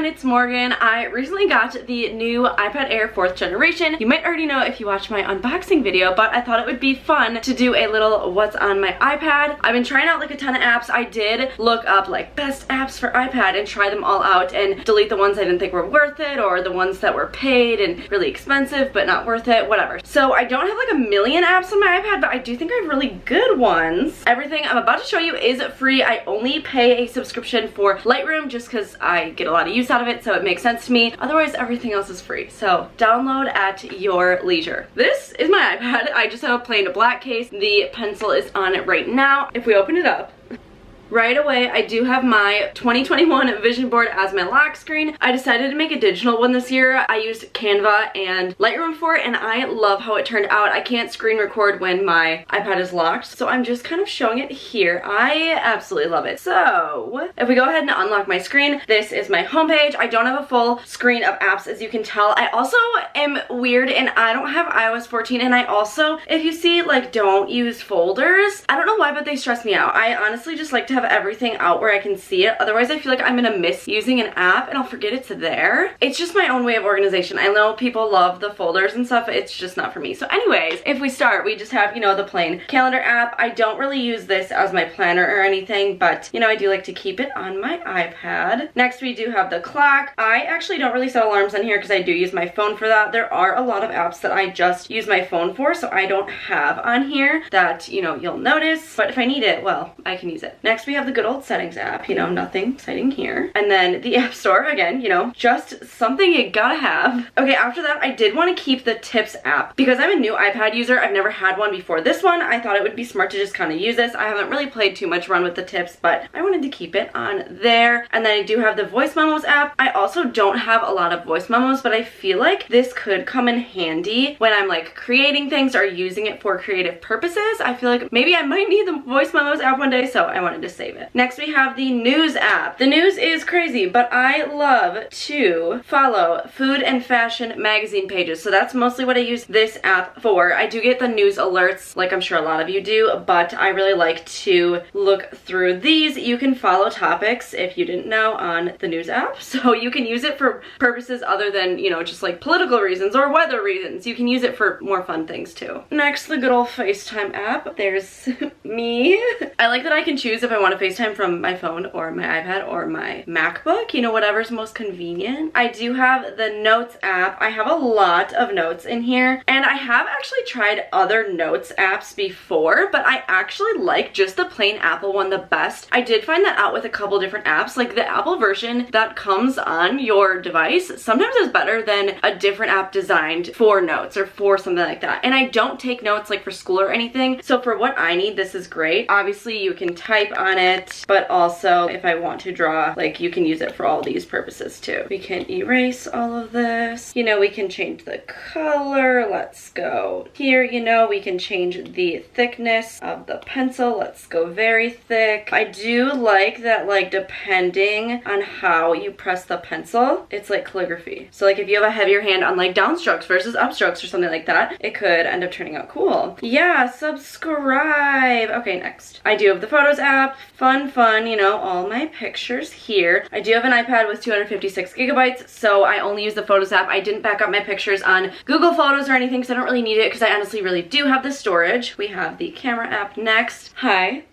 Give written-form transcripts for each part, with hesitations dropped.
it's Morgan. I recently got the new iPad Air 4th generation. You might already know if you watched my unboxing video, but I thought it would be fun to do a little what's on my iPad. I've been trying out like a ton of apps. I did look up like best apps for iPad and try them all out and delete the ones I didn't think were worth it, or the ones that were paid and really expensive but not worth it, whatever. So I don't have like a million apps on my iPad, but I do think I have really good ones. Everything I'm about to show you is free. I only pay a subscription for Lightroom just because I get a lot of use out of it, so it makes sense to me. Otherwise, everything else is free. So download at your leisure. This is my iPad. I just have a plain black case. The pencil is on it right now. If we open it up, right away, I do have my 2021 vision board as my lock screen. I decided to make a digital one this year. I used Canva and Lightroom for it, and I love how it turned out. I can't screen record when my iPad is locked, so I'm just kind of showing it here. I absolutely love it. So if we go ahead and unlock my screen, this is my homepage. I don't have a full screen of apps, as you can tell. I also am weird and I don't have iOS 14, and I also, if you see, like, don't use folders. I don't know why, but they stress me out. I honestly just like to have everything out where I can see it. Otherwise, I feel like I'm gonna miss using an app and I'll forget it's there. It's just my own way of organization. I know people love the folders and stuff. It's just not for me. So anyways, if we start, we just have, you know, the plain calendar app. I don't really use this as my planner or anything, but, you know, I do like to keep it on my iPad. Next, we do have the clock. I actually don't really set alarms on here because I do use my phone for that. There are a lot of apps that I just use my phone for, so I don't have on here that, you know, you'll notice. But if I need it, well, I can use it. Next, we have the good old settings app, you know, nothing exciting here. And then the App Store, again, you know, just something you gotta have. Okay, after that, I did want to keep the Tips app because I'm a new iPad user. I've never had one before this one. I thought it would be smart to just kind of use this. I haven't really played too much Run with the Tips, but I wanted to keep it on there. And then I do have the Voice Memos app. I also don't have a lot of voice memos, but I feel like this could come in handy when I'm like creating things or using it for creative purposes. I feel like maybe I might need the Voice Memos app one day, so I wanted to save it. Next, we have the News app. The news is crazy, but I love to follow food and fashion magazine pages, so that's mostly what I use this app for. I do get the news alerts, like I'm sure a lot of you do, but I really like to look through these. You can follow topics, if you didn't know, on the News app, so you can use it for purposes other than, you know, just like political reasons or weather reasons. You can use it for more fun things too. Next, the good old FaceTime app. There's me. I like that I can choose if I want to FaceTime from my phone or my iPad or my MacBook, you know, whatever's most convenient. I do have the Notes app. I have a lot of notes in here, and I have actually tried other Notes apps before, but I actually like just the plain Apple one the best. I did find that out with a couple different apps. Like the Apple version that comes on your device sometimes is better than a different app designed for notes or for something like that. And I don't take notes like for school or anything, so for what I need, this is great. Obviously, you can type on it, but also if I want to draw, like, you can use it for all these purposes too. We can erase all of this. You know, we can change the color. Let's go here. You know, we can change the thickness of the pencil. Let's go very thick. I do like that, like, depending on how you press the pencil, it's like calligraphy. So like if you have a heavier hand on like downstrokes versus upstrokes or something like that, it could end up turning out cool. Yeah, subscribe. Okay, next. I do have the Photos app. Fun, you know, all my pictures here. I do have an iPad with 256 gigabytes, so I only use the Photos app. I didn't back up my pictures on Google Photos or anything because I don't really need it because I honestly really do have the storage. We have the Camera app next. Hi.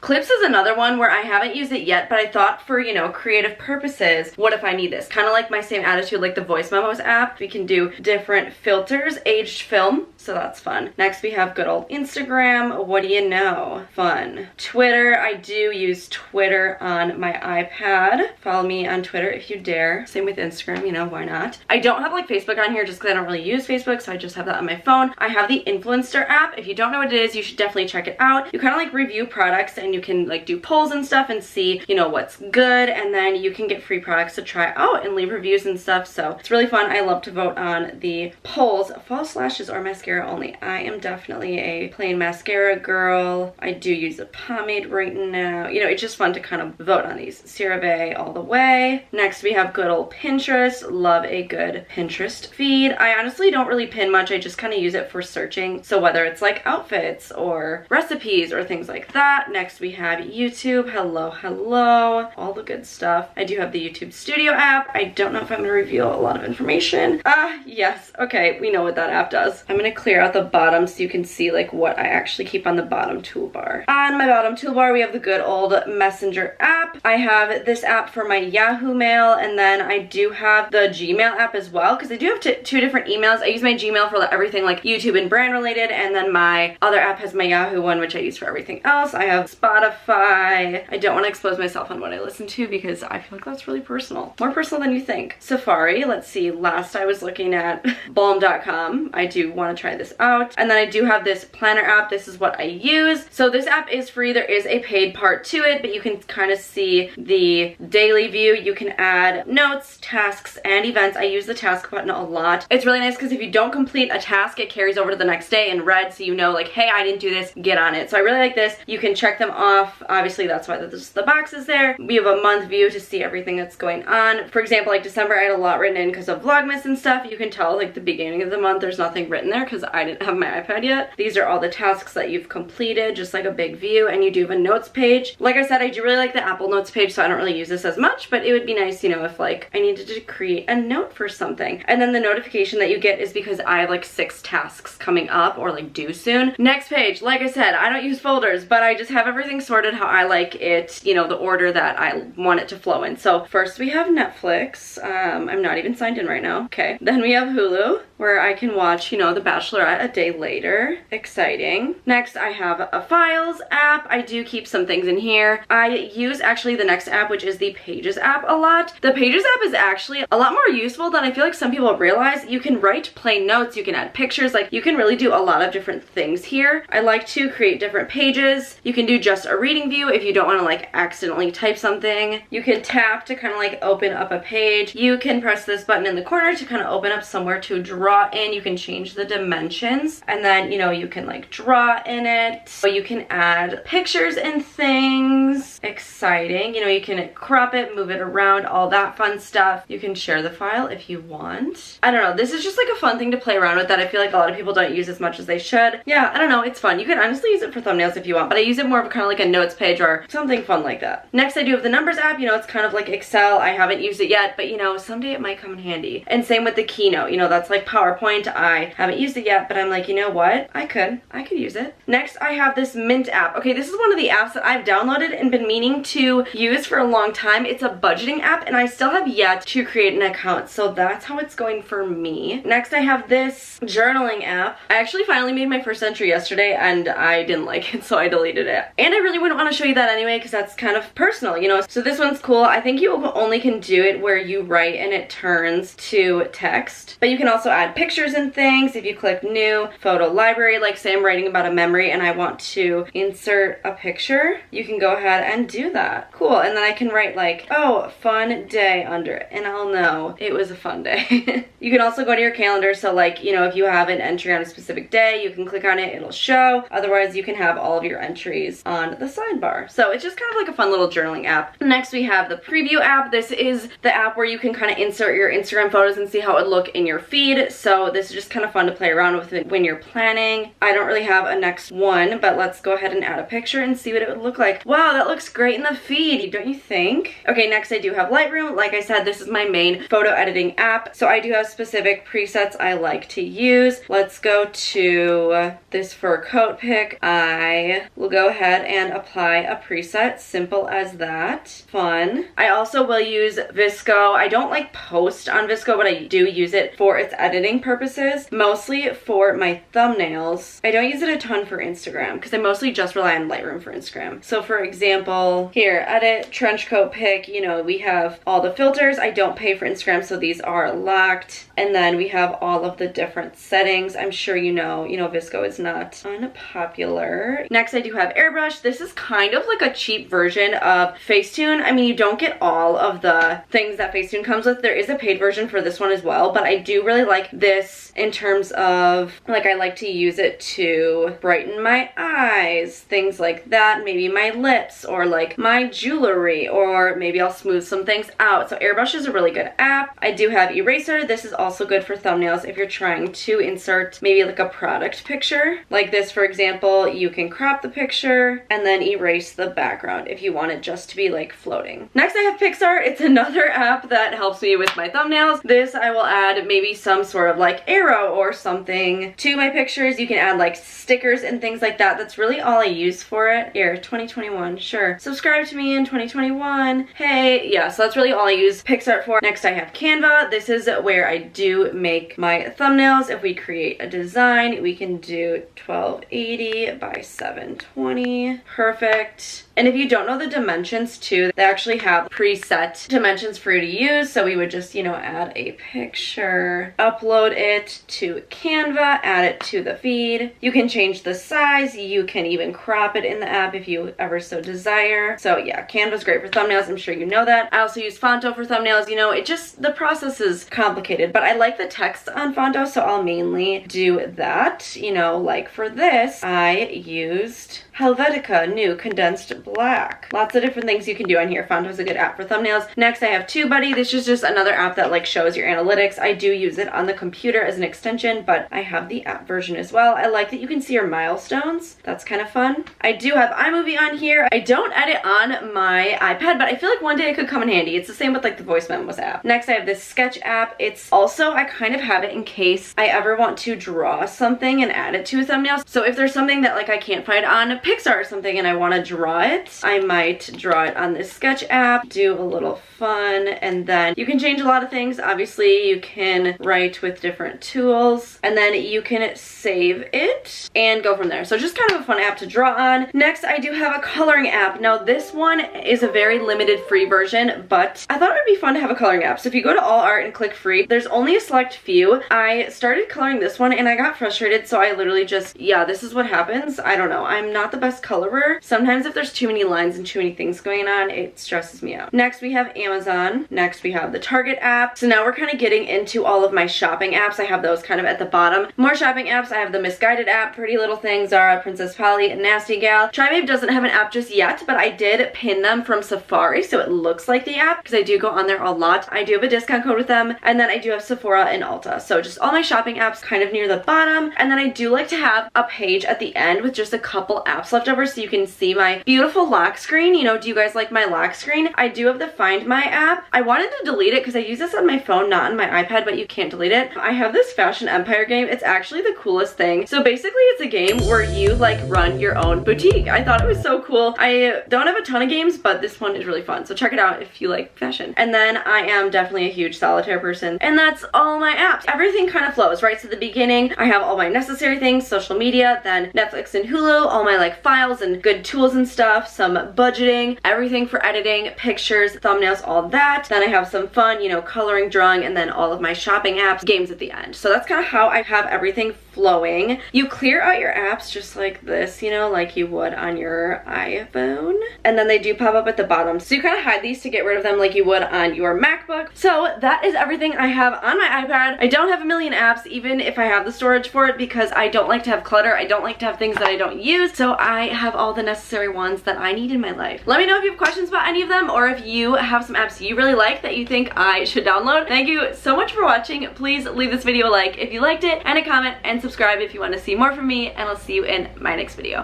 Clips is another one where I haven't used it yet, but I thought for, you know, creative purposes, what if I need this? Kind of like my same attitude like the Voice Memos app. We can do different filters, aged film, so that's fun. Next, we have good old Instagram. What do you know? Fun. Twitter. I do use Twitter on my iPad. Follow me on Twitter if you dare. Same with Instagram, you know, why not? I don't have like Facebook on here just because I don't really use Facebook, so I just have that on my phone. I have the Influencer app. If you don't know what it is, you should definitely check it out. You kind of like review products and you can like do polls and stuff and see, you know, what's good, and then you can get free products to try out and leave reviews and stuff, so it's really fun. I love to vote on the polls. False lashes or mascara only. I am definitely a plain mascara girl. I do use a pomade right now, you know, it's just fun to kind of vote on these. CeraVe all the way. Next we have good old Pinterest. Love a good Pinterest feed. I honestly don't really pin much. I just kind of use it for searching. So whether it's like outfits or recipes or things like that. Next we have YouTube. Hello, hello. All the good stuff. I do have the YouTube Studio app. I don't know if I'm going to reveal a lot of information. Yes. Okay, we know what that app does. I'm going to clear out the bottom so you can see like what I actually keep on the bottom toolbar. On my bottom toolbar, we have the good old Messenger app. I have this app for my Yahoo Mail, and then I do have the Gmail app as well, because I do have two different emails. I use my Gmail for everything like YouTube and brand related, and then my other app has my Yahoo one, which I use for everything else. I have Spotify. I don't want to expose myself on what I listen to because I feel like that's really personal. More personal than you think. Safari, let's see, last I was looking at balm.com. I do want to try this out. And then I do have this planner app. This is what I use. So this app is free. There is a paid part to it, but you can kind of see the daily view. You can add notes, tasks, and events. I use the task button a lot. It's really nice because if you don't complete a task, it carries over to the next day in red, so you know like, hey, I didn't do this, get on it. So I really like this. You can check them off. Obviously, that's why the box is there. We have a month view to see everything that's going on. For example, like December, I had a lot written in because of Vlogmas and stuff. You can tell like the beginning of the month, there's nothing written there because I didn't have my iPad yet. These are all the tasks that you've completed, just like a big view, and you do have a notes page. Like I said, I do really like the Apple Notes page, so I don't really use this as much, but it would be nice, you know, if like I needed to create a note for something. And then the notification that you get is because I have like 6 tasks coming up or like due soon. Next page, like I said, I don't use folders, but I just have everything sorted how I like it, you know, the order that I want it to flow in. So first we have Netflix. I'm not even signed in right now. Okay. Then we have Hulu, where I can watch, you know, The Bachelorette a day later. Exciting. Next, I have a Files app. I do keep some things in here. I use actually the next app, which is the Pages app a lot. The Pages app is actually a lot more useful than I feel like some people realize. You can write plain notes, you can add pictures, like you can really do a lot of different things here. I like to create different pages. You can do just a reading view if you don't want to like accidentally type something. You can tap to kind of like open up a page. You can press this button in the corner to kind of open up somewhere to draw in. You can change the dimensions, and then, you know, you can like draw in it. So you can add pictures and things. Exciting. You know, you can crop it, move it around, all that fun stuff. You can share the file if you want. I don't know. This is just like a fun thing to play around with that I feel like a lot of people don't use as much as they should. Yeah, I don't know. It's fun. You can honestly use it for thumbnails if you want, but I use it more of kind of like a notes page or something fun like that. Next, I do have the Numbers app. You know, it's kind of like Excel. I haven't used it yet, but you know, someday it might come in handy. And same with the Keynote. You know, that's like PowerPoint. I haven't used it yet, but I'm like, you know what? I could use it. Next, I have this Mint app. Okay, this is one of the apps that I've downloaded and been meaning to use for a long time. It's a budgeting app, and I still have yet to create an account, so that's how it's going for me. Next, I have this journaling app. I actually finally made my first entry yesterday, and I didn't like it, so I deleted it. And I really wouldn't want to show you that anyway, because that's kind of personal, you know? So this one's cool. I think you only can do it where you write and it turns to text, but you can also add pictures and things. If you click new photo library, like say I'm writing about a memory and I want to insert a picture, you can go ahead and do that. Cool. And then I can write like, oh, fun day under it, and I'll know it was a fun day. You can also go to your calendar, so like, you know, if you have an entry on a specific day, you can click on it, it'll show. Otherwise, you can have all of your entries on the sidebar. So it's just kind of like a fun little journaling app. Next, we have the Preview app. This is the app where you can kind of insert your Instagram photos and see how it would look in your feed. So this is just kind of fun to play around with it when you're planning. I don't really have a next one, but let's go ahead and add a picture and see what it would look like. Wow, that looks great in the feed, don't you think? Okay, next I do have Lightroom. Like I said, this is my main photo editing app. So I do have specific presets I like to use. Let's go to this fur coat pick. I will go ahead and apply a preset. Simple as that. Fun. I also will use Visco. I don't like post on Visco, but I do use it for its editing purposes, mostly for my thumbnails. I don't use it a ton for Instagram because I mostly just rely on Lightroom for Instagram. So for example, here, edit, trench coat pick, you know, we have all the filters. I don't pay for Instagram, so these are locked. And then we have all of the different settings. I'm sure you know Visco is not unpopular. Next, I do have Airbrush. This is kind of like a cheap version of Facetune. I mean, you don't get all of the things that Facetune comes with. There is a paid version for this one as well, but I do really like this in terms of, like, I like to use it to brighten my eyes, things like that, maybe my lips or like my jewelry, or maybe I'll smooth some things out. So Airbrush is a really good app. I do have Eraser. This is also good for thumbnails if you're trying to insert maybe like a product picture. Like this, for example, you can crop the picture and then erase the background if you want it just to be like floating. Next I have Pixar. It's another app that helps me with my thumbnails. This I will add maybe some sort of like arrow or something to my pictures. You can add like stickers and things like that. That's really all I use for it. Here, 2021, sure. Subscribe to me in 2021. Hey, yeah, so that's really all I use Pixar for. Next I have Canva. This is where I do make my thumbnails. If we create a design, we can do 1280 by 720. Perfect. And if you don't know the dimensions too, they actually have preset dimensions for you to use. So we would just, you know, add a picture, upload it to Canva, add it to the feed. You can change the size. You can even crop it in the app if you ever so desire. So yeah, Canva's great for thumbnails. I'm sure you know that. I also use Fonto for thumbnails. You know, it just, the process is complicated, but I like the text on Fonto, so I'll mainly do that. You know, like for this, I used Helvetica New Condensed Black. Lots of different things you can do on here. Fonto's a good app for thumbnails. Next I have TubeBuddy. This is just another app that like shows your analytics. I do use it on the computer as an extension, but I have the app version as well. I like that you can see your milestones. That's kind of fun. I do have iMovie on here. I don't edit on my iPad, but I feel like one day it could come in handy. It's the same with like the Voice Memos app. Next I have this Sketch app. It's also, I kind of have it in case I ever want to draw something and add it to a thumbnail. So if there's something that like I can't find on Pixar or something and I want to draw it, I might draw it on this Sketch app, do a little fun, and then you can change a lot of things. Obviously you can write with different tools, and then you can save it and go from there. So just kind of a fun app to draw on. Next I do have a coloring app. Now this one is a very limited free version, but I thought it would be fun to have a coloring app. So if you go to all art and click free, there's only a select few. I started coloring this one and I got frustrated, so I literally just, yeah, this is what happens. I don't know. I'm not the best colorer. Sometimes if there's too many lines and too many things going on, it stresses me out. Next we have Amazon. Next we have the Target app. So now we're kind of getting into all of my shopping apps. I have those kind of at the bottom. More shopping apps. I have the Misguided app, Pretty Little Things, Zara, Princess Polly, and Nasty Gal. TryBabe doesn't have an app just yet, but I did pin them from Safari, so it looks like the app because I do go on there a lot. I do have a discount code with them, and then I do have Sephora and Ulta. So just all my shopping apps kind of near the bottom, and then I do like to have a page at the end with just a couple apps left over so you can see my beautiful lock screen. You know, do you guys like my lock screen? I do have the Find My app. I wanted to delete it because I use this on my phone, not on my iPad, but you can't delete it. I have this Fashion Empire game. It's actually the coolest thing. So basically it's a game where you like run your own boutique. I thought it was so cool. I don't have a ton of games, but this one is really fun. So check it out if you like fashion. And then I am definitely a huge solitaire person. And that's all my apps. Everything kind of flows, right? So the beginning, I have all my necessary things, social media, then Netflix and Hulu, all my like files and good tools and stuff, some budgeting, everything for editing, pictures, thumbnails, all that. Then I have some fun, you know, coloring, drawing, and then all of my shopping apps, games at the end. So that's kind of how I have everything flowing. You clear out your apps just like this, you know, like you would on your iPhone. And then they do pop up at the bottom. So you kind of hide these to get rid of them like you would on your MacBook. So that is everything I have on my iPad. I don't have a million apps, even if I have the storage for it, because I don't like to have clutter. I don't like to have things that I don't use. So I have all the necessary ones that I need in my life. Let me know if you have questions about any of them, or if you have some apps you really like that you think I should download. Thank you so much for watching. Please leave this video a like if you liked it, and a comment, and subscribe if you want to see more from me, and I'll see you in my next video.